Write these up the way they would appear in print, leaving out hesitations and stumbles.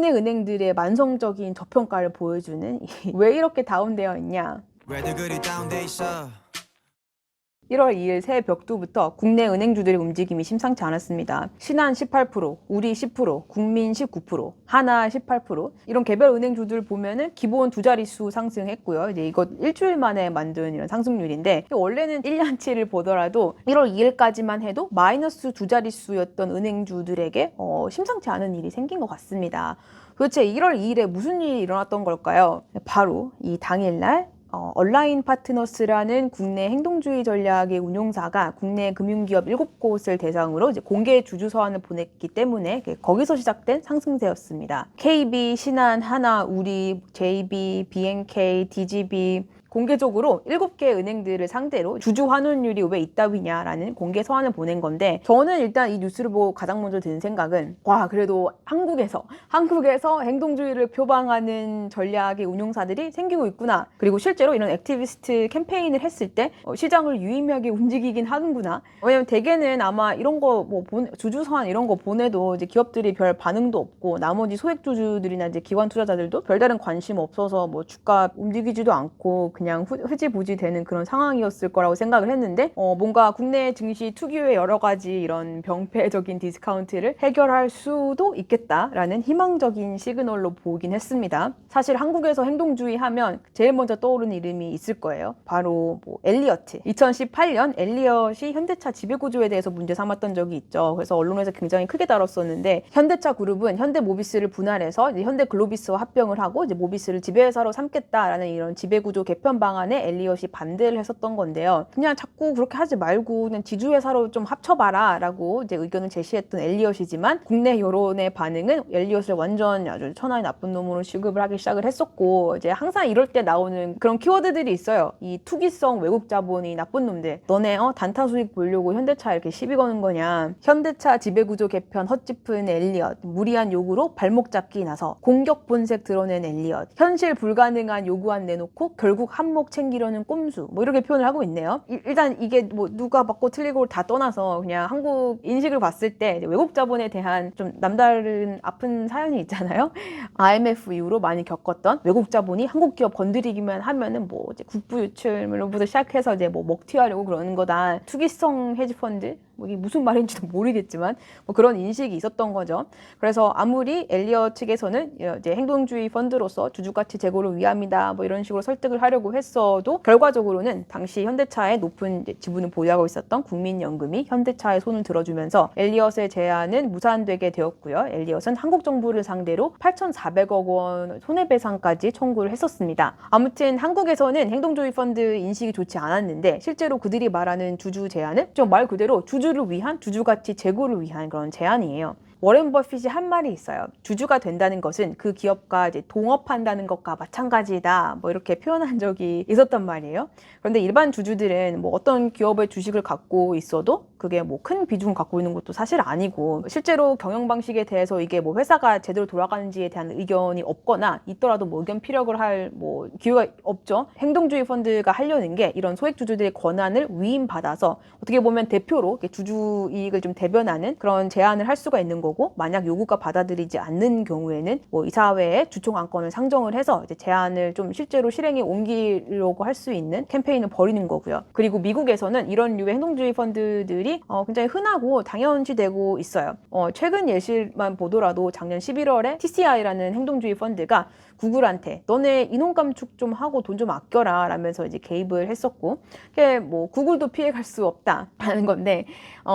국내 은행들의 만성적인 저평가를 보여주는 왜 이렇게 다운되어 있냐. 1월 2일 새해 벽두부터 국내 은행주들의 움직임이 심상치 않았습니다. 신한 18%, 우리 10%, 국민 19%, 하나 18% 이런 개별 은행주들 보면은 기본 두 자릿수 상승했고요. 이제 이거 일주일 만에 만든 이런 상승률인데 원래는 1년치를 보더라도 1월 2일까지만 해도 마이너스 두 자릿수였던 은행주들에게 심상치 않은 일이 생긴 것 같습니다. 도대체 1월 2일에 무슨 일이 일어났던 걸까요? 바로 이 당일날 얼라인 파트너스라는 국내 행동주의 전략의 운용사가 국내 금융기업 7곳을 대상으로 이제 공개 주주 서한을 보냈기 때문에 거기서 시작된 상승세였습니다. KB, 신한, 하나, 우리, JB, BNK, DGB 공개적으로 7개 은행들을 상대로 주주 환원율이 왜 이따위냐라는 공개 서한을 보낸 건데 저는 일단 이 뉴스를 보고 가장 먼저 드는 생각은 와 그래도 한국에서 행동주의를 표방하는 전략의 운용사들이 생기고 있구나. 그리고 실제로 이런 액티비스트 캠페인을 했을 때 시장을 유의미하게 움직이긴 하는구나. 왜냐면 대개는 아마 이런 거 주주 서한 이런 거 보내도 이제 기업들이 별 반응도 없고 나머지 소액 주주들이나 이제 기관 투자자들도 별다른 관심 없어서 뭐 주가 움직이지도 않고 그냥 흐지부지 되는 그런 상황이었을 거라고 생각을 했는데 뭔가 국내 증시 특유의 여러 가지 이런 병폐적인 디스카운트를 해결할 수도 있겠다라는 희망적인 시그널로 보긴 했습니다. 사실 한국에서 행동주의 하면 제일 먼저 떠오르는 이름이 있을 거예요. 바로 엘리어트. 2018년 엘리엇이 현대차 지배구조에 대해서 문제 삼았던 적이 있죠. 그래서 언론에서 굉장히 크게 다뤘었는데 현대차 그룹은 현대모비스를 분할해서 이제 현대글로비스와 합병을 하고 이제 모비스를 지배회사로 삼겠다라는 이런 지배구조 개편 방안에 엘리엇이 반대를 했었던 건데요. 그냥 자꾸 그렇게 하지 말고 그냥 지주회사로 좀 합쳐봐라 라고 이제 의견을 제시했던 엘리엇이지만 국내 여론의 반응은 엘리엇을 완전 아주 천하의 나쁜 놈으로 취급을 하기 시작을 했었고 이제 항상 이럴 때 나오는 그런 키워드들이 있어요. 이 투기성 외국 자본이 나쁜 놈들. 너네 단타 수익 보려고 현대차 이렇게 시비 거는 거냐. 현대차 지배구조 개편 헛짚은 엘리엇. 무리한 요구로 발목 잡기 나서 공격 본색 드러낸 엘리엇. 현실 불가능한 요구안 내놓고 결국 한몫 챙기려는 꼼수 뭐 이렇게 표현을 하고 있네요. 일단 이게 뭐 누가 맞고 틀리고를 다 떠나서 그냥 한국 인식을 봤을 때 외국 자본에 대한 좀 남다른 아픈 사연이 있잖아요. IMF 이후로 많이 겪었던 외국 자본이 한국 기업 건드리기만 하면은 뭐 이제 국부 유출로부터 시작해서 이제 뭐 먹튀하려고 그러는 거다. 투기성 헤지펀드 뭐 이게 무슨 말인지도 모르겠지만 뭐 그런 인식이 있었던 거죠. 그래서 아무리 엘리엇 측에서는 이제 행동주의 펀드로서 주주가치 제고를 위함이다 뭐 이런 식으로 설득을 하려고 했어도 결과적으로는 당시 현대차의 높은 지분을 보유하고 있었던 국민연금이 현대차의 손을 들어주면서 엘리엇의 제안은 무산되게 되었고요. 엘리엇은 한국 정부를 상대로 8,400억 원 손해배상까지 청구를 했었습니다. 아무튼 한국에서는 행동주의 펀드 인식이 좋지 않았는데 실제로 그들이 말하는 주주 제안은 좀 말 그대로 주주를 위한 주주가치 제고를 위한 그런 제안이에요. 워렌 버핏이 한 말이 있어요. 주주가 된다는 것은 그 기업과 이제 동업한다는 것과 마찬가지다. 뭐 이렇게 표현한 적이 있었단 말이에요. 그런데 일반 주주들은 뭐 어떤 기업의 주식을 갖고 있어도 그게 뭐 큰 비중을 갖고 있는 것도 사실 아니고 실제로 경영 방식에 대해서 이게 뭐 회사가 제대로 돌아가는지에 대한 의견이 없거나 있더라도 뭐 의견 피력을 할 뭐 기회가 없죠. 행동주의 펀드가 하려는 게 이런 소액 주주들의 권한을 위임받아서 어떻게 보면 대표로 주주 이익을 좀 대변하는 그런 제안을 할 수가 있는 거고 만약 요구가 받아들이지 않는 경우에는 뭐 이사회에 주총 안건을 상정을 해서 이제 제안을 좀 실제로 실행에 옮기려고 할 수 있는 캠페인을 벌이는 거고요. 그리고 미국에서는 이런 류의 행동주의 펀드들이 굉장히 흔하고 당연시되고 있어요. 최근 예시만 보더라도 작년 11월에 TCI라는 행동주의 펀드가 구글한테 너네 인원 감축 좀 하고 돈 좀 아껴라 라면서 이제 개입을 했었고 그게 뭐 구글도 피해갈 수 없다 하는 건데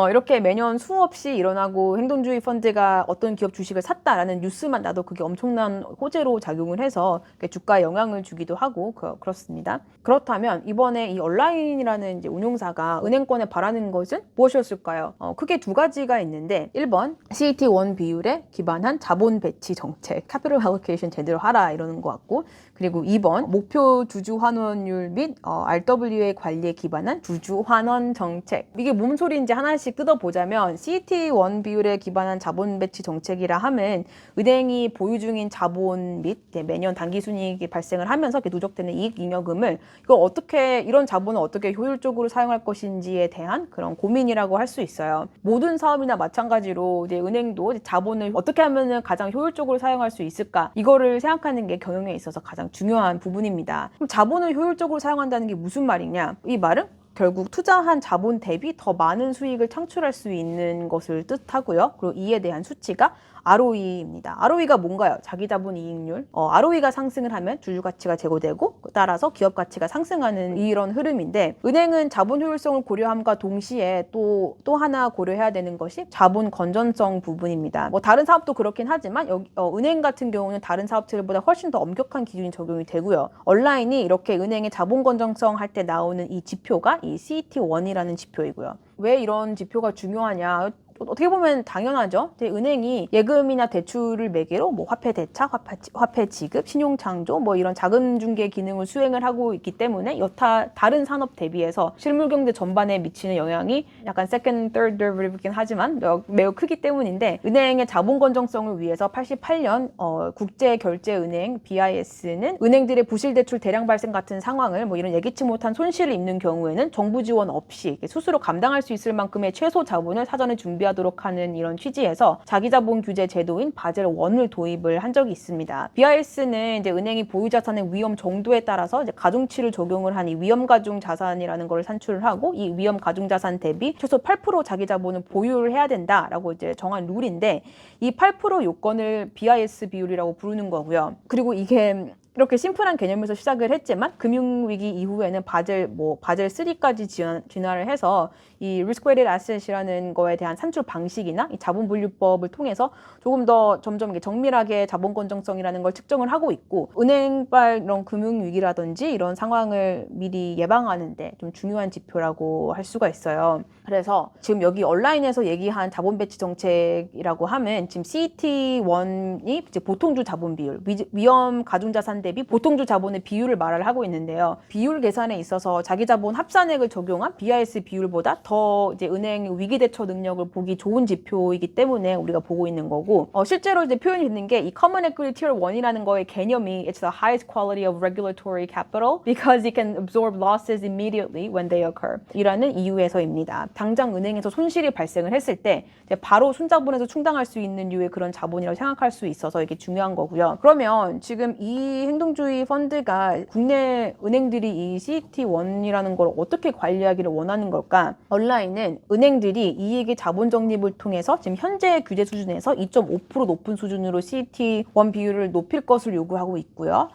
이렇게 매년 수없이 일어나고 행동주의 펀드가 어떤 기업 주식을 샀다라는 뉴스만 나도 그게 엄청난 호재로 작용을 해서 주가에 영향을 주기도 하고 그렇습니다. 그렇다면 이번에 이 얼라인이라는 이제 운용사가 은행권에 바라는 것은 무엇이었을까요? 크게 두 가지가 있는데 1번 CET1 비율에 기반한 자본 배치 정책, capital allocation 제대로 하라 이러는 것 같고 그리고 2번 목표 주주 환원율 및 RWA 관리에 기반한 주주 환원 정책. 이게 뭔 소리인지 하나씩 뜯어보자면 CET1 비율에 기반한 자본 자본 배치 정책이라 하면 은행이 보유 중인 자본 및 매년 당기순이익이 발생을 하면서 누적되는 이익 잉여금을 이런 자본을 어떻게 효율적으로 사용할 것인지에 대한 그런 고민이라고 할 수 있어요. 모든 사업이나 마찬가지로 이제 은행도 자본을 어떻게 하면 가장 효율적으로 사용할 수 있을까, 이거를 생각하는 게 경영에 있어서 가장 중요한 부분입니다. 그럼 자본을 효율적으로 사용한다는 게 무슨 말이냐? 이 말은 결국 투자한 자본 대비 더 많은 수익을 창출할 수 있는 것을 뜻하고요. 그리고 이에 대한 수치가 ROE입니다. ROE가 뭔가요? 자기 자본 이익률. ROE가 상승을 하면 주주 가치가 제고되고 따라서 기업 가치가 상승하는 이런 흐름인데, 은행은 자본 효율성을 고려함과 동시에 또 하나 고려해야 되는 것이 자본 건전성 부분입니다. 다른 사업도 그렇긴 하지만 은행 같은 경우는 다른 사업들보다 훨씬 더 엄격한 기준이 적용이 되고요. 온라인이 이렇게 은행의 자본 건전성 할 때 나오는 이 지표가 이 CET1이라는 지표이고요. 왜 이런 지표가 중요하냐? 어떻게 보면 당연하죠. 은행이 예금이나 대출을 매개로 화폐 대차, 화폐 지급, 신용 창조 이런 자금 중개 기능을 수행을 하고 있기 때문에 여타 다른 산업 대비해서 실물 경제 전반에 미치는 영향이 약간 second, third derivative이긴 하지만 매우 크기 때문인데, 은행의 자본 건전성을 위해서 88년 국제결제은행 BIS는 은행들의 부실 대출 대량 발생 같은 상황을 이런 예기치 못한 손실을 입는 경우에는 정부 지원 없이 스스로 감당할 수 있을 만큼의 최소 자본을 사전에 준비하도록 하는 이런 취지에서 자기자본 규제 제도인 바젤 1을 도입을 한 적이 있습니다. BIS는 이제 은행이 보유 자산의 위험 정도에 따라서 이제 가중치를 적용을 한 이 위험 가중 자산이라는 걸 산출을 하고, 이 위험 가중 자산 대비 최소 8% 자기 자본을 보유를 해야 된다라고 이제 정한 룰인데, 이 8% 요건을 BIS 비율이라고 부르는 거고요. 그리고 이게 이렇게 심플한 개념에서 시작을 했지만 금융위기 이후에는 바젤 3까지 진화를 해서 이 risk-weighted asset이라는 거에 대한 산출 방식이나 이 자본분류법을 통해서 조금 더 점점 정밀하게 자본 건전성이라는 걸 측정을 하고 있고, 은행발 이런 금융위기라든지 이런 상황을 미리 예방하는데 좀 중요한 지표라고 할 수가 있어요. 그래서 지금 여기 온라인에서 얘기한 자본 배치 정책이라고 하면 지금 CET1이 이제 보통주 자본 비율, 위험 가중 자산 대비 보통주 자본의 비율을 말을 하고 있는데요. 비율 계산에 있어서 자기 자본 합산액을 적용한 BIS 비율보다 더 이제 은행 위기 대처 능력을 보기 좋은 지표이기 때문에 우리가 보고 있는 거고, 실제로 이제 표현이 있는 게 이 Common Equity Tier 1이라는 거의 개념이 It's the highest quality of regulatory capital because it can absorb losses immediately when they occur 이라는 이유에서입니다. 당장 은행에서 손실이 발생을 했을 때 바로 순자본에서 충당할 수 있는 류의 그런 자본이라고 생각할 수 있어서 이게 중요한 거고요. 그러면 지금 이 행동주의 펀드가 국내 은행들이 이 CET1이라는 걸 어떻게 관리하기를 원하는 걸까? 온라인은 은행들이 이익의 자본 적립을 통해서 지금 현재 규제 수준에서 2.5% 높은 수준으로 CET1 비율을 높일 것을 요구하고 있고요.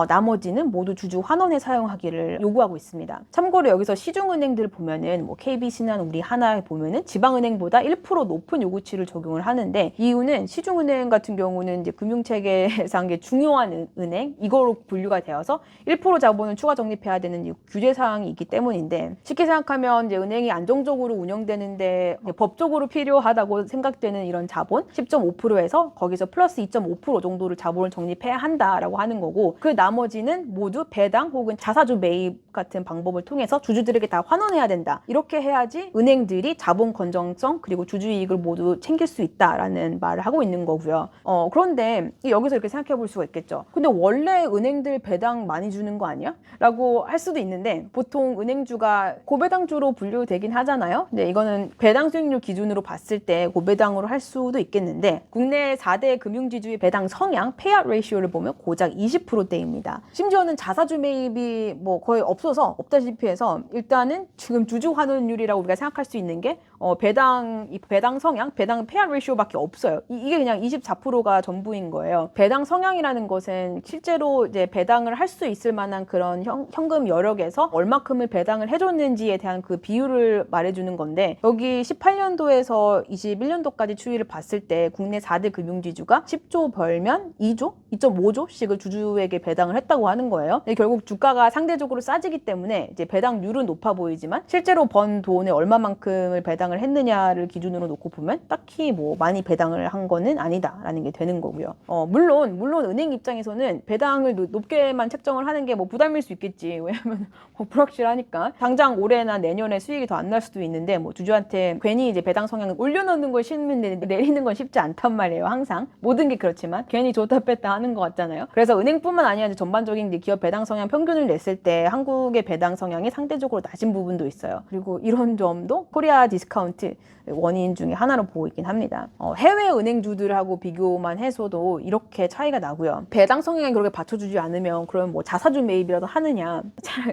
나머지는 모두 주주 환원에 사용하기를 요구하고 있습니다. 참고로 여기서 시중은행들 보면은 KB, 신한, 우리, 하나 보면은 지방은행보다 1% 높은 요구치를 적용을 하는데, 이유는 시중은행 같은 경우는 이제 금융체계상 중요한 은행 이거로 분류가 되어서 1% 자본을 추가 적립해야 되는 규제 사항이 있기 때문인데, 쉽게 생각하면 이제 은행이 안정적으로 운영되는데 법적으로 필요하다고 생각되는 이런 자본 10.5%에서 거기서 플러스 2.5% 정도를 자본을 적립해야 한다라고 하는 거고, 그 나머지는 모두 배당 혹은 자사주 매입 같은 방법을 통해서 주주들에게 다 환원해야 된다. 이렇게 해야지 은행들이 자본 건전성 그리고 주주이익을 모두 챙길 수 있다라는 말을 하고 있는 거고요. 그런데 여기서 이렇게 생각해 볼 수가 있겠죠. 근데 원래 은행들 배당 많이 주는 거 아니야? 라고 할 수도 있는데, 보통 은행주가 고배당주로 분류되긴 하잖아요. 근데 이거는 배당 수익률 기준으로 봤을 때 고배당으로 할 수도 있겠는데, 국내 4대 금융지주의 배당 성향 페이아웃 레이시오를 보면 고작 20%대입니다. 심지어는 자사주 매입이 거의 없다시피 해서, 일단은 지금 주주 환원율이라고 우리가 생각할 수 있는 게 배당 성향, 배당 페이아웃 레이시오밖에 없어요. 이게 그냥 24%가 전부인 거예요. 배당 성향이라는 것은 실제로 이제 배당을 할 수 있을 만한 그런 현금 여력에서 얼마큼을 배당을 해줬는지에 대한 그 비율을 말해주는 건데, 여기 18년도에서 21년도까지 추이를 봤을 때 국내 4대 금융지주가 10조 벌면 2조, 2.5조씩을 주주에게 배당을 했다고 하는 거예요. 결국 주가가 상대적으로 싸지기 크기 때문에 이제 배당률은 높아 보이지만 실제로 번 돈의 얼마만큼을 배당을 했느냐를 기준으로 놓고 보면 딱히 뭐 많이 배당을 한 거는 아니다라는 게 되는 거고요. 물론 은행 입장에서는 배당을 높게만 책정을 하는 게 뭐 부담일 수 있겠지. 왜냐면 뭐 불확실하니까 당장 올해나 내년에 수익이 더 안 날 수도 있는데 뭐 주주한테 괜히 이제 배당 성향을 올려놓는 걸 싫는데 내리는 건 쉽지 않단 말이에요. 항상 모든 게 그렇지만 괜히 좋다 뺐다 하는 것 같잖아요. 그래서 은행뿐만 아니라 이제 전반적인 이제 기업 배당 성향 평균을 냈을 때 한국의 배당 성향이 상대적으로 낮은 부분도 있어요. 그리고 이런 점도 코리아 디스카운트 원인 중에 하나로 보고 있긴 합니다. 해외 은행주들하고 비교만 해서도 이렇게 차이가 나고요. 배당 성향에 그렇게 받쳐주지 않으면 그럼 뭐 자사주 매입이라도 하느냐,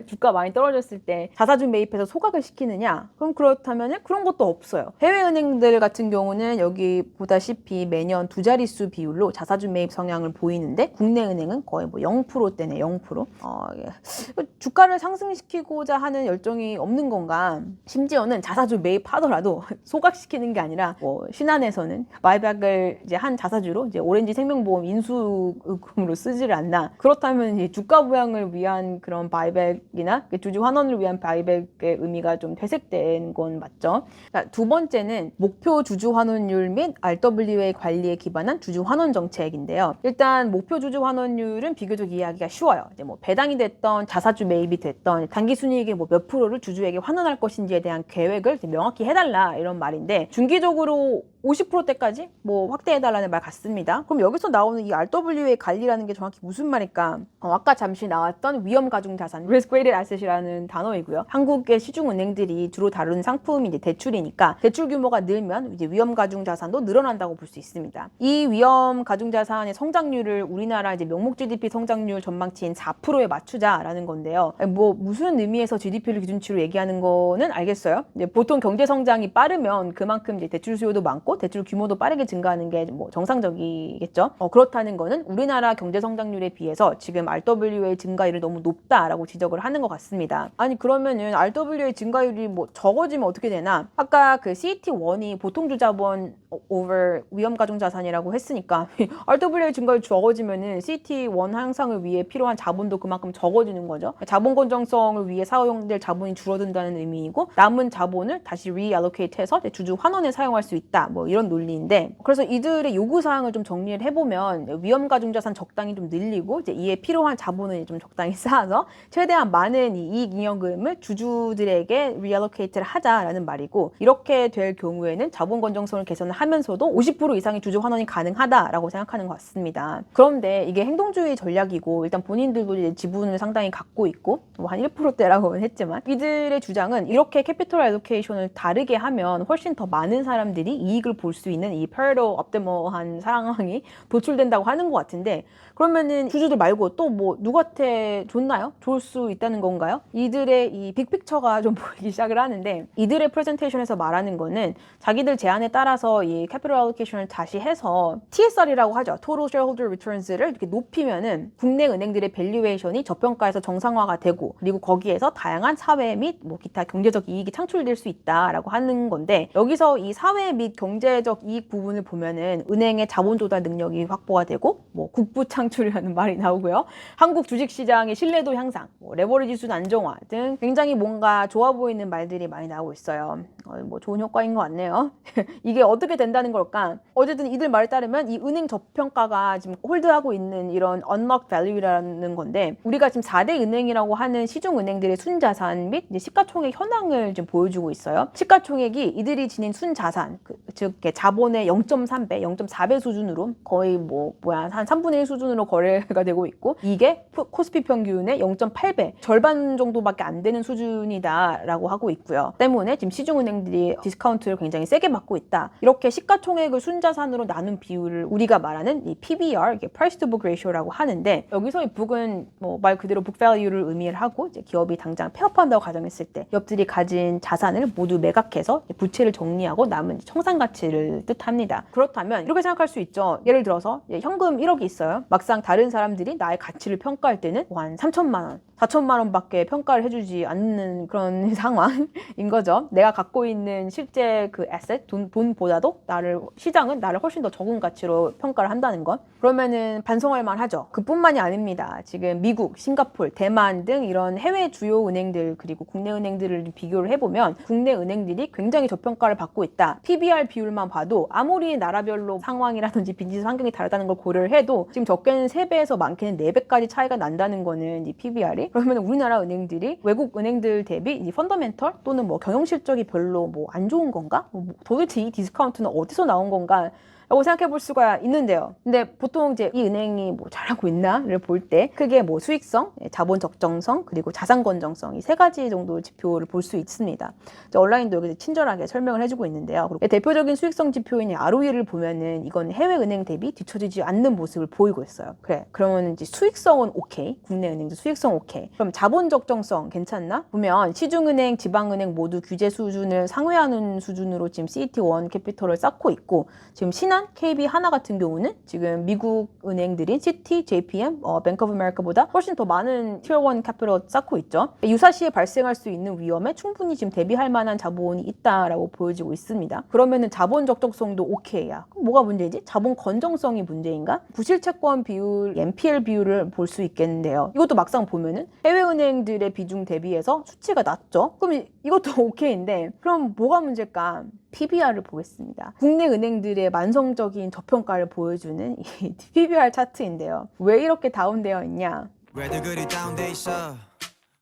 주가 많이 떨어졌을 때 자사주 매입해서 소각을 시키느냐, 그럼 그렇다면 그런 것도 없어요. 해외 은행들 같은 경우는 여기 보다시피 매년 두 자릿수 비율로 자사주 매입 성향을 보이는데 국내 은행은 거의 뭐 0%대네. 0%. 주가를 상승시키고자 하는 열정이 없는 건가? 심지어는 자사주 매입하더라도 소각시키는 게 아니라 뭐 신한에서는 바이백을 이제 한 자사주로 이제 오렌지 생명보험 인수금으로 쓰지를 않나. 그렇다면 이제 주가 부양을 위한 그런 바이백이나 주주 환원을 위한 바이백의 의미가 좀 퇴색된 건 맞죠. 자, 두 번째는 목표 주주 환원율 및 RWA 관리에 기반한 주주 환원 정책인데요. 일단 목표 주주 환원율은 비교적 이해하기가 쉬워요. 이제 뭐 배당이 됐던 자사주 매입이 됐던 단기 순이익의 뭐 몇 프로를 주주에게 환원할 것인지에 대한 계획을 명확히 해달라 이런 말인데 중기적으로 50%대까지 뭐 확대해달라는 말 같습니다. 그럼 여기서 나오는 이 RWA 관리라는 게 정확히 무슨 말일까? 아까 잠시 나왔던 위험가중자산, Risk-Weighted Asset이라는 단어이고요. 한국의 시중은행들이 주로 다루는 상품이 이제 대출이니까 대출 규모가 늘면 이제 위험가중자산도 늘어난다고 볼 수 있습니다. 이 위험가중자산의 성장률을 우리나라 이제 명목 GDP 성장률 전망치인 4%에 맞추자라는 건데요. 뭐 무슨 의미에서 GDP를 기준치로 얘기하는 거는 알겠어요. 이제 보통 경제 성장이 빠르면 그만큼 이제 대출 수요도 많고 대출 규모도 빠르게 증가하는 게 뭐 정상적이겠죠. 그렇다는 거는 우리나라 경제 성장률에 비해서 지금 RWA 증가율이 너무 높다라고 지적을 하는 것 같습니다. 아니 그러면은 RWA 증가율이 뭐 적어지면 어떻게 되나? 아까 그 CET1이 보통주자본 over 위험가중자산이라고 했으니까 RWA 증가율 적어지면은 CET1 향상을 위해 필요한 자본도 그만큼 적어지는 거죠. 자본 건전성을 위해 사용될 자본이 줄어든다는 의미이고 남은 자본을 다시 reallocate해서 주주 환원에 사용할 수 있다. 뭐 이런 논리인데 그래서 이들의 요구사항을 좀 정리를 해보면 위험가중자산 적당히 좀 늘리고 이제 이에 필요한 자본을 좀 적당히 쌓아서 최대한 많은 이익 잉여금을 주주들에게 reallocate를 하자라는 말이고 이렇게 될 경우에는 자본 건전성을 개선하면서도 50% 이상의 주주 환원이 가능하다라고 생각하는 것 같습니다. 그런데 이게 행동주의 전략이고 일단 본인들도 이제 지분을 상당히 갖고 있고 뭐 한 1%대라고는 했지만 이들의 주장은 이렇게 캐피털 알로케이션을 다르게 하면 훨씬 더 많은 사람들이 이익을 볼 수 있는 이 패러도 업티멀한 상황이 도출된다고 하는 것 같은데 그러면은 주주들 말고 또 뭐 누구한테 줬나요? 줄 수 있다는 건가요? 이들의 이 빅픽처가 좀 보이기 시작을 하는데 이들의 프레젠테이션에서 말하는 거는 자기들 제안에 따라서 이 캐피털 알로케이션을 다시 해서 TSR이라고 하죠. Total Shareholder Returns를 이렇게 높이면은 국내 은행들의 밸류에이션이 저평가에서 정상화가 되고 그리고 거기에서 다양한 사회 및 뭐 기타 경제적 이익이 창출될 수 있다라고 하는 건데 여기서 이 사회 및 경제적 이익 부분을 보면은 은행의 자본 조달 능력이 확보가 되고 뭐 국부 창출이라는 말이 나오고요. 한국 주식시장의 신뢰도 향상, 뭐 레버리지 수준 안정화 등 굉장히 뭔가 좋아 보이는 말들이 많이 나오고 있어요. 뭐 좋은 효과인 것 같네요. 이게 어떻게 된다는 걸까? 어쨌든 이들 말에 따르면 이 은행 저평가가 지금 홀드하고 있는 이런 unlocked value라는 건데 우리가 지금 4대 은행이라고 하는 시중은행들의 순자산 및 이제 시가총액 현황을 지금 보여주고 있어요. 시가총액이 이들이 지닌 순자산, 즉 자본의 0.3배, 0.4배 수준으로 거의 한 3분의 1 수준으로 거래가 되고 있고 이게 코스피 평균의 0.8배, 절반 정도밖에 안 되는 수준이다라고 하고 있고요. 때문에 지금 시중은행들이 디스카운트를 굉장히 세게 받고 있다. 이렇게 시가총액을 순자산으로 나눈 비율을 우리가 말하는 이 PBR, Price to Book Ratio라고 하는데 여기서 이 book은 말 그대로 book value를 의미를 하고 이제 기업이 당장 폐업한다고 가정했을 때 기업들이 가진 자산을 모두 매각해서 부채를 정리하고 남은 청산 가치를 뜻합니다. 그렇다면 이렇게 생각할 수 있죠. 예를 들어서 현금 1억이 있어요. 막상 다른 사람들이 나의 가치를 평가할 때는 한 3천만 원, 4 4천만 원밖에 평가를 해주지 않는 그런 상황인 거죠. 내가 갖고 있는 실제 그 에셋, 돈보다도 시장은 나를 훨씬 더 적은 가치로 평가를 한다는 것. 그러면은 반성할 만하죠. 그뿐만이 아닙니다. 지금 미국, 싱가폴, 대만 등 이런 해외 주요 은행들 그리고 국내 은행들을 비교를 해보면 국내 은행들이 굉장히 저평가를 받고 있다. PBR 비율만 봐도 아무리 나라별로 상황이라든지 비즈니스 환경이 다르다는 걸 고려를 해도 지금 적게는 3배에서 많게는 4배까지 차이가 난다는 거는 이 PBR이. 그러면 우리나라 은행들이 외국 은행들 대비 이 펀더멘털 또는 뭐 경영 실적이 별로 뭐 안 좋은 건가? 도대체 이 디스카운트는 어디서 나온 건가? 라고 생각해 볼 수가 있는데요. 근데 보통 이제 이 은행이 뭐 잘하고 있나를 볼 때 크게 뭐 수익성, 자본 적정성, 그리고 자산 건전성 이 3가지 정도 지표를 볼 수 있습니다. 온라인도 여기서 친절하게 설명을 해주고 있는데요. 그리고 대표적인 수익성 지표인 ROE를 보면은 이건 해외 은행 대비 뒤처지지 않는 모습을 보이고 있어요. 그래, 그러면 이제 수익성은 오케이. 국내 은행도 수익성 오케이. 그럼 자본 적정성 괜찮나? 보면 시중은행, 지방은행 모두 규제 수준을 상회하는 수준으로 지금 CET1 캐피털을 쌓고 있고 지금 신한 KB 하나 같은 경우는 지금 미국 은행들인 시티, JPM, 뱅크 오브 아메리카보다 훨씬 더 많은 티어 1 캐피털을 쌓고 있죠. 유사시에 발생할 수 있는 위험에 충분히 지금 대비할 만한 자본이 있다라고 보여지고 있습니다. 그러면은 자본 적정성도 오케이야. 그럼 뭐가 문제지? 자본 건전성이 문제인가? 부실채권 비율, NPL 비율을 볼 수 있겠는데요. 이것도 막상 보면은 해외 은행들의 비중 대비해서 수치가 낮죠. 그럼 이것도 오케이인데 그럼 뭐가 문제일까? PBR을 보겠습니다. 국내 은행들의 만성적인 저평가를 보여주는 이 PBR 차트인데요. 왜 이렇게 다운되어 있냐?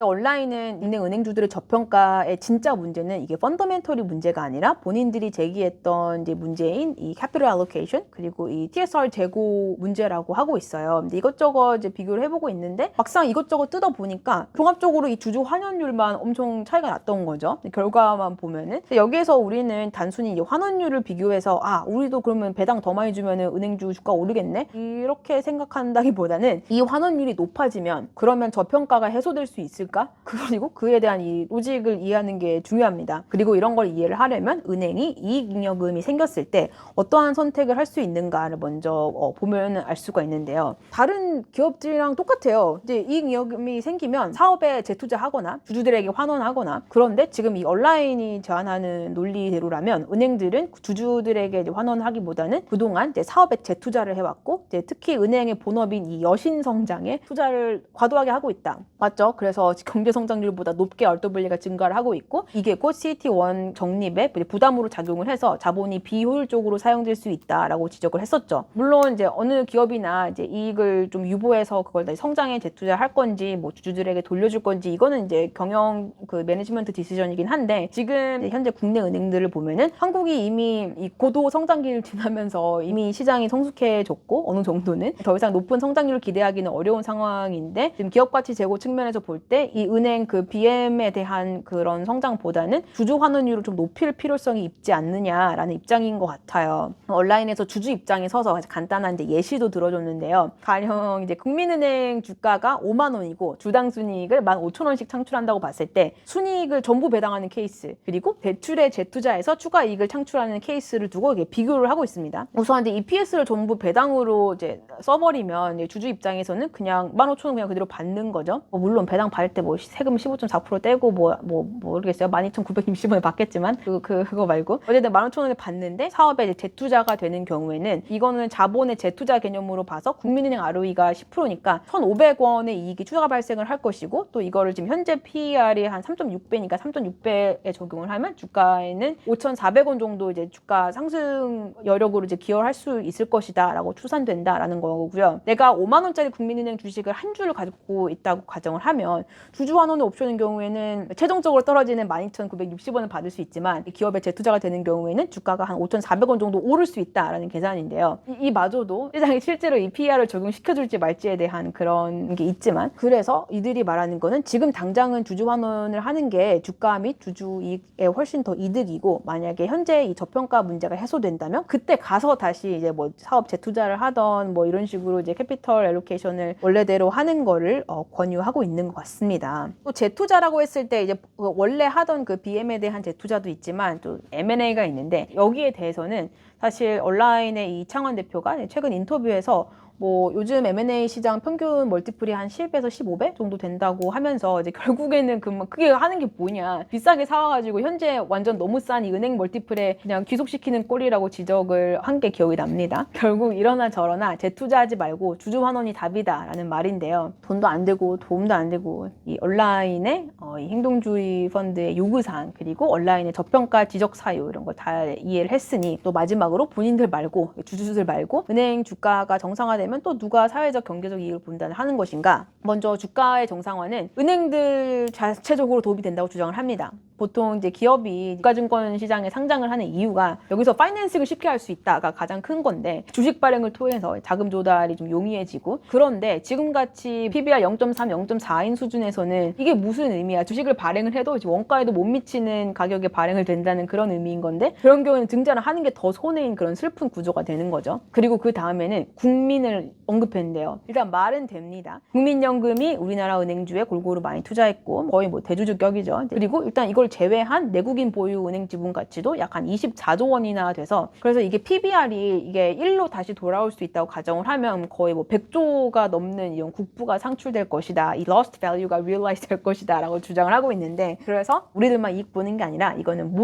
온라인은 국내 은행주들의 저평가의 진짜 문제는 이게 펀더멘털이 문제가 아니라 본인들이 제기했던 이제 문제인 이 캐피털 알로케이션 그리고 이 TSR 재고 문제라고 하고 있어요. 근데 이것저것 이제 비교를 해보고 있는데 막상 이것저것 뜯어보니까 종합적으로 이 주주 환원율만 엄청 차이가 났던 거죠. 결과만 보면은 여기에서 우리는 단순히 이 환원율을 비교해서 우리도 그러면 배당 더 많이 주면은 은행주 주가 오르겠네 이렇게 생각한다기보다는 이 환원율이 높아지면 그러면 저평가가 해소될 수 있을 그리고 그에 대한 이 로직을 이해하는 게 중요합니다. 그리고 이런 걸 이해를 하려면 은행이 이익잉여금이 생겼을 때 어떠한 선택을 할 수 있는가를 먼저 보면 알 수가 있는데요. 다른 기업들이랑 똑같아요. 이제 이익잉여금이 생기면 사업에 재투자하거나 주주들에게 환원하거나 그런데 지금 이 온라인이 제안하는 논리대로라면 은행들은 주주들에게 이제 환원하기보다는 그동안 이제 사업에 재투자를 해왔고 이제 특히 은행의 본업인 이 여신 성장에 투자를 과도하게 하고 있다. 맞죠? 그래서 경제 성장률보다 높게 RWA가 증가를 하고 있고 이게 곧 CET1 적립에 부담으로 작용을 해서 자본이 비효율적으로 사용될 수 있다라고 지적을 했었죠. 물론 이제 어느 기업이나 이제 이익을 좀 유보해서 그걸 다 성장에 재투자할 건지 뭐 주주들에게 돌려줄 건지 이거는 이제 경영 그 매니지먼트 디시전이긴 한데 지금 현재 국내 은행들을 보면은 한국이 이미 이 고도 성장기를 지나면서 이미 시장이 성숙해졌고 어느 정도는 더 이상 높은 성장률을 기대하기는 어려운 상황인데 지금 기업 가치 제고 측면에서 볼 때 이 은행 그 BM에 대한 그런 성장보다는 주주 환원율을 좀 높일 필요성이 있지 않느냐라는 입장인 것 같아요. 온라인에서 주주 입장에 서서 간단한 이제 예시도 들어줬는데요. 가령 이제 국민은행 주가가 5만 원이고 주당 순이익을 15,000원씩 창출한다고 봤을 때 순이익을 전부 배당하는 케이스 그리고 대출에 재투자해서 추가 이익을 창출하는 케이스를 두고 이게 비교를 하고 있습니다. 우선 이제 EPS를 전부 배당으로 이제 써버리면 이제 주주 입장에서는 그냥 15,000원 그냥 그대로 받는 거죠. 물론 배당 받을 때 뭐 세금 15.4% 떼고 모르겠어요. 12,960원에 받겠지만 그거 말고 어쨌든 15,000원에 받는데 사업에 이제 재투자가 되는 경우에는 이거는 자본의 재투자 개념으로 봐서 국민은행 ROE가 10%니까 1,500원의 이익이 추가 발생을 할 것이고 또 이거를 지금 현재 PER이 한 3.6배니까 3.6배에 적용을 하면 주가에는 5,400원 정도 이제 주가 상승 여력으로 이제 기여할 수 있을 것이다라고 추산된다라는 거고요. 내가 5만 원짜리 국민은행 주식을 한 주를 가지고 있다고 가정을 하면 주주 환원 옵션인 경우에는 최종적으로 떨어지는 12,960원을 받을 수 있지만 기업에 재투자가 되는 경우에는 주가가 한 5,400원 정도 오를 수 있다라는 계산인데요. 이마저도 시장이 실제로 이 PER을 적용시켜줄지 말지에 대한 그런 게 있지만 그래서 이들이 말하는 거는 지금 당장은 주주 환원을 하는 게 주가 및 주주 이익에 훨씬 더 이득이고 만약에 현재 이 저평가 문제가 해소된다면 그때 가서 다시 이제 뭐 사업 재투자를 하던 뭐 이런 식으로 이제 캐피털 알로케이션을 원래대로 하는 거를 권유하고 있는 것 같습니다. 또 재투자라고 했을 때 이제 원래 하던 그 BM에 대한 재투자도 있지만 또 M&A가 있는데 여기에 대해서는 사실 온라인의 이창원 대표가 최근 인터뷰에서 뭐 요즘 M&A 시장 평균 멀티플이 한 10에서 15배 정도 된다고 하면서 이제 결국에는 그게 하는 게 뭐냐, 비싸게 사와가지고 현재 완전 너무 싼 이 은행 멀티플에 그냥 귀속시키는 꼴이라고 지적을 한 게 기억이 납니다. 결국 이러나 저러나 재투자하지 말고 주주환원이 답이다 라는 말인데요. 돈도 안 되고 도움도 안 되고 이 온라인의 이 행동주의 펀드의 요구사항, 그리고 온라인의 저평가 지적 사유, 이런 거 다 이해를 했으니 또 마지막으로 본인들 말고, 주주들 말고 은행 주가가 정상화되면 또 누가 사회적 경제적 이익을 본다는 하는 것인가. 먼저 주가의 정상화는 은행들 자체적으로 도움이 된다고 주장을 합니다. 보통 이제 기업이 주가증권 시장에 상장을 하는 이유가 여기서 파이낸싱을 쉽게 할 수 있다가 가장 큰 건데, 주식 발행을 통해서 자금 조달이 좀 용이해지고, 그런데 지금같이 PBR 0.3, 0.4인 수준에서는 이게 무슨 의미야? 주식을 발행을 해도 원가에도 못 미치는 가격에 발행을 된다는 그런 의미인 건데, 그런 경우에는 증자를 하는 게 더 손해인 그런 슬픈 구조가 되는 거죠. 그리고 그 다음에는 국민을 언급했는데요. 일단 말은 됩니다. 국민연금이 우리나라 은행주에 골고루 많이 투자했고 거의 뭐 대주주격이죠. 그리고 일단 이걸 제외한 내국인 보유 은행 지분 가치도 약 한 24조 원이나 돼서, 그래서 이게 PBR이 이게 1로 다시 돌아올 수 있다고 가정을 하면 거의 뭐 100조가 넘는 이런 국부가 상출될 것이다, 이 lost value가 realize 될 것이다 라고 주장을 하고 있는데, 그래서 우리들만 이익 보는 게 아니라 이거는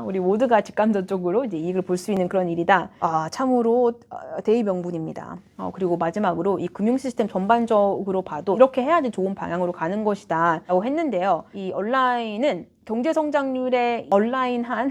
우리 모두가 직감적으로 이제 이익을 볼 수 있는 그런 일이다. 참으로 대의명분입니다. 그리고 마지막으로 이 금융 시스템 전반적으로 봐도 이렇게 해야지 좋은 방향으로 가는 것이다 라고 했는데요. 이 온라인은 경제 성장률의 온라인한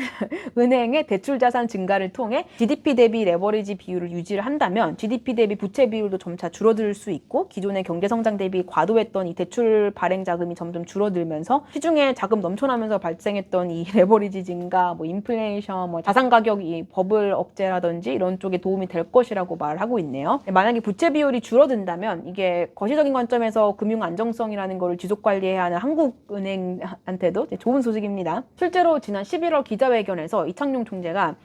은행의 대출 자산 증가를 통해 GDP 대비 레버리지 비율을 유지를 한다면 GDP 대비 부채 비율도 점차 줄어들 수 있고, 기존의 경제 성장 대비 과도했던 이 대출 발행 자금이 점점 줄어들면서 시중에 자금 넘쳐나면서 발생했던 이 레버리지 증가, 뭐 인플레이션, 뭐 자산 가격 이 버블 억제라든지 이런 쪽에 도움이 될 것이라고 말하고 있네요. 만약에 부채 비율이 줄어든다면 이게 거시적인 관점에서 금융 안정성이라는 거를 지속 관리해야 하는 한국은행한테도 좋은 소식입니다. 실제로 지난 11월 기자회견에서 이창용 총재가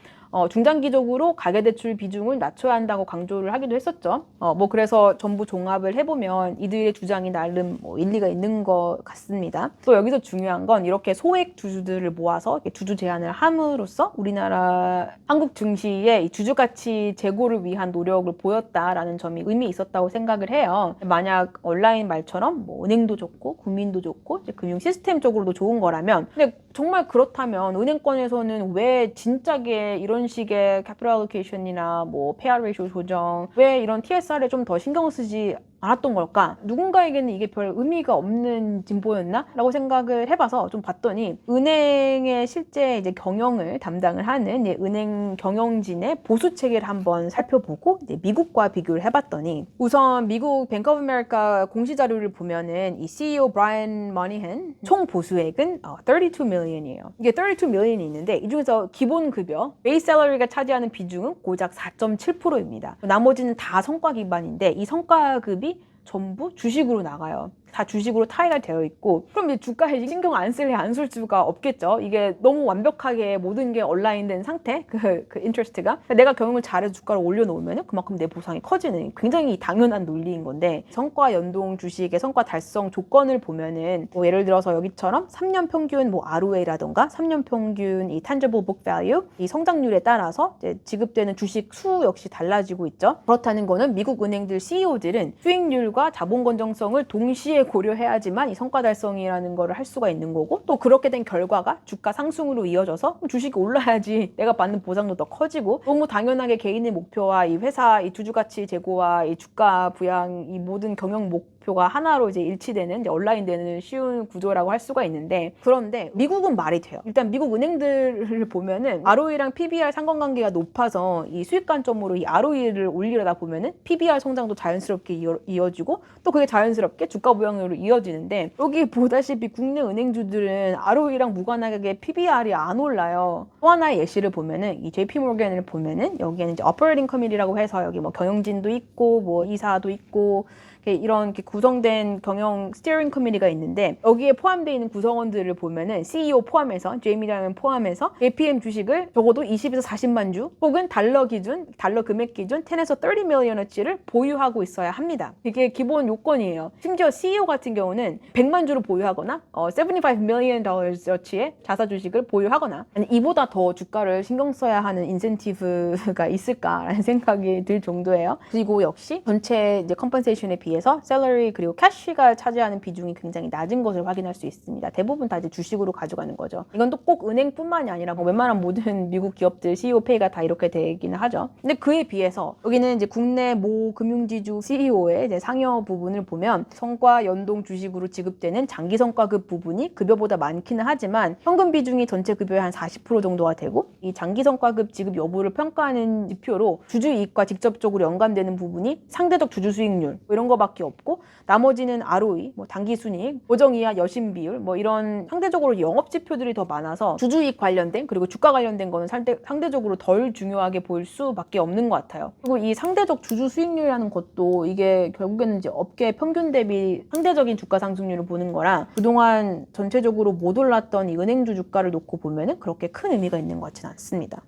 중장기적으로 가계대출 비중을 낮춰야 한다고 강조를 하기도 했었죠. 그래서 전부 종합을 해보면 이들의 주장이 나름 일리가 있는 것 같습니다. 또 여기서 중요한 건 이렇게 소액 주주들을 모아서 주주 제한을 함으로써 우리나라 한국 증시의 주주가치 제고를 위한 노력을 보였다라는 점이 의미 있었다고 생각을 해요. 만약 온라인 말처럼 은행도 좋고 국민도 좋고 이제 금융 시스템 쪽으로도 좋은 거라면, 근데 정말 그렇다면 은행권에서는 왜 진작에 이런 식의 캐피털 알로케이션이나 페이아웃 레이쇼 조정, 왜 이런 TSR에 좀 더 신경 쓰지 않았던 걸까? 누군가에게는 이게 별 의미가 없는 진보였나? 라고 생각을 해봐서 좀 봤더니, 은행의 실제 이제 경영을 담당을 하는 은행 경영진의 보수 체계를 한번 살펴보고 이제 미국과 비교를 해봤더니, 우선 미국 뱅크 오브 아메리카 공시 자료를 보면은 이 CEO 브라이언 머니헨 총 보수액은 32 million이에요. 이게 32 million이 있는데 이 중에서 기본 급여, 베이스 샐러리가 차지하는 비중은 고작 4.7%입니다. 나머지는 다 성과 기반인데 이 성과급이 전부 주식으로 나가요. 다 주식으로 타이가 되어 있고, 그럼 이제 주가에 신경 안 쓸래 안 쓸 수가 없겠죠. 이게 너무 완벽하게 모든 게 온라인된 상태, 그 인트레스트가 내가 경영을 잘해서 주가를 올려놓으면 그만큼 내 보상이 커지는 굉장히 당연한 논리인 건데, 성과 연동 주식의 성과 달성 조건을 보면은 예를 들어서 여기처럼 3년 평균 ROA라던가 3년 평균 이 tangible book value 이 성장률에 따라서 이제 지급되는 주식 수 역시 달라지고 있죠. 그렇다는 거는 미국 은행들 CEO들은 수익률과 자본 건전성을 동시에 고려해야지만 이 성과 달성이라는 거를 할 수가 있는 거고, 또 그렇게 된 결과가 주가 상승으로 이어져서 주식이 올라야지 내가 받는 보상도 더 커지고, 너무 당연하게 개인의 목표와 이 회사 이 주주가치 제고와 이 주가 부양 이 모든 경영 목표가 하나로 이제 일치되는, 이제 온라인되는 쉬운 구조라고 할 수가 있는데, 그런데 미국은 말이 돼요. 일단 미국 은행들을 보면은 ROE랑 PBR 상관관계가 높아서 이 수익 관점으로 이 ROE를 올리려다 보면은 PBR 성장도 자연스럽게 이어지고, 또 그게 자연스럽게 주가 부양으로 이어지는데, 여기 보다시피 국내 은행주들은 ROE랑 무관하게 PBR이 안 올라요. 또 하나의 예시를 보면은 이 JP모건을 보면은 여기에는 이제 Operating Committee라고 해서 여기 경영진도 있고 이사도 있고 이런 구성된 경영 스티어링 커미티가 있는데, 여기에 포함되어 있는 구성원들을 보면은 CEO 포함해서, 제이미 다이먼 포함해서 APM 주식을 적어도 20에서 40만 주 혹은 달러 금액 기준 10에서 30 밀리언어치를 보유하고 있어야 합니다. 이게 기본 요건이에요. 심지어 CEO 같은 경우는 100만 주를 보유하거나 75 million dollars어치의 자사 주식을 보유하거나 아니, 이보다 더 주가를 신경 써야 하는 인센티브가 있을까라는 생각이 들 정도예요. 그리고 역시 전체 이제 컴pensation에 비해서 셀러리 그리고 캐시가 차지하는 비중이 굉장히 낮은 것을 확인할 수 있습니다. 대부분 다 이제 주식으로 가져가는 거죠. 이건 또 꼭 은행뿐만이 아니라 뭐 웬만한 모든 미국 기업들 CEO 페이가 다 이렇게 되기는 하죠. 근데 그에 비해서 여기는 이제 국내 모 금융지주 CEO의 이제 상여 부분을 보면 성과 연동 주식으로 지급되는 장기 성과급 부분이 급여보다 많기는 하지만 현금 비중이 전체 급여의 한 40% 정도가 되고 이 장기 성과급 지급 여부를 평가하는 지표로 주주 이익과 직접적으로 연관되는 부분이 상대적 주주 수익률 뭐 이런 거밖에 없고 나머지는 ROE, 뭐 단기 순이익, 고정이하 여신 비율 뭐 이런 상대적으로 영업 지표들이 더 많아서 주주이익 관련된 그리고 주가 관련된 거는 상대적으로 덜 중요하게 보일 수밖에 없는 것 같아요. 그리고 이 상대적 주주 수익률이라는 것도 이게 결국에는 이제 업계 평균 대비 상대적인 주가 상승률을 보는 거라 그동안 전체적으로 못 올랐던 이 은행주 주가를 놓고 보면은 그렇게 큰 의미가 있는 것 같지는 않습니다.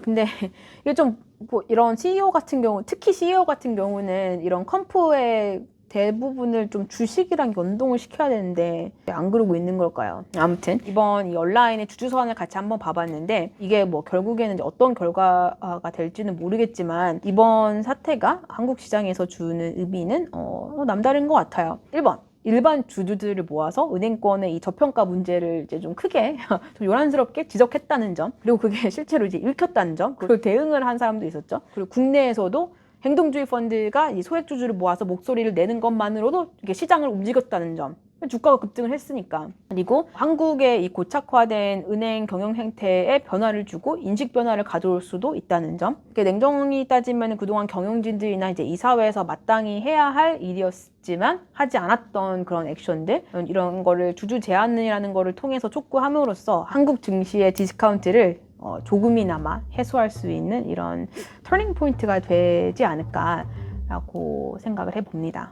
근데 이게 좀 뭐 이런 CEO 같은 경우, 특히 CEO 같은 경우는 이런 컴프의 대부분을 좀 주식이랑 연동을 시켜야 되는데 안 그러고 있는 걸까요? 아무튼 이번 이 온라인의 주주선을 같이 한번 봐봤는데 이게 뭐 결국에는 어떤 결과가 될지는 모르겠지만 이번 사태가 한국 시장에서 주는 의미는 남다른 것 같아요. 1번. 일반 주주들을 모아서 은행권의 이 저평가 문제를 이제 좀 크게 좀 요란스럽게 지적했다는 점, 그리고 그게 실제로 이제 읽혔다는 점, 그리고 대응을 한 사람도 있었죠. 그리고 국내에서도 행동주의 펀드가 이 소액주주를 모아서 목소리를 내는 것만으로도 이게 시장을 움직였다는 점. 주가가 급등을 했으니까. 그리고 한국의 이 고착화된 은행 경영 행태에 변화를 주고 인식 변화를 가져올 수도 있다는 점. 냉정히 따지면 그동안 경영진들이나 이제 이사회에서 마땅히 해야 할 일이었지만 하지 않았던 그런 액션들, 이런 거를 주주 제한이라는 거를 통해서 촉구함으로써 한국 증시의 디스카운트를 조금이나마 해소할 수 있는 이런 터닝 포인트가 되지 않을까라고 생각을 해봅니다.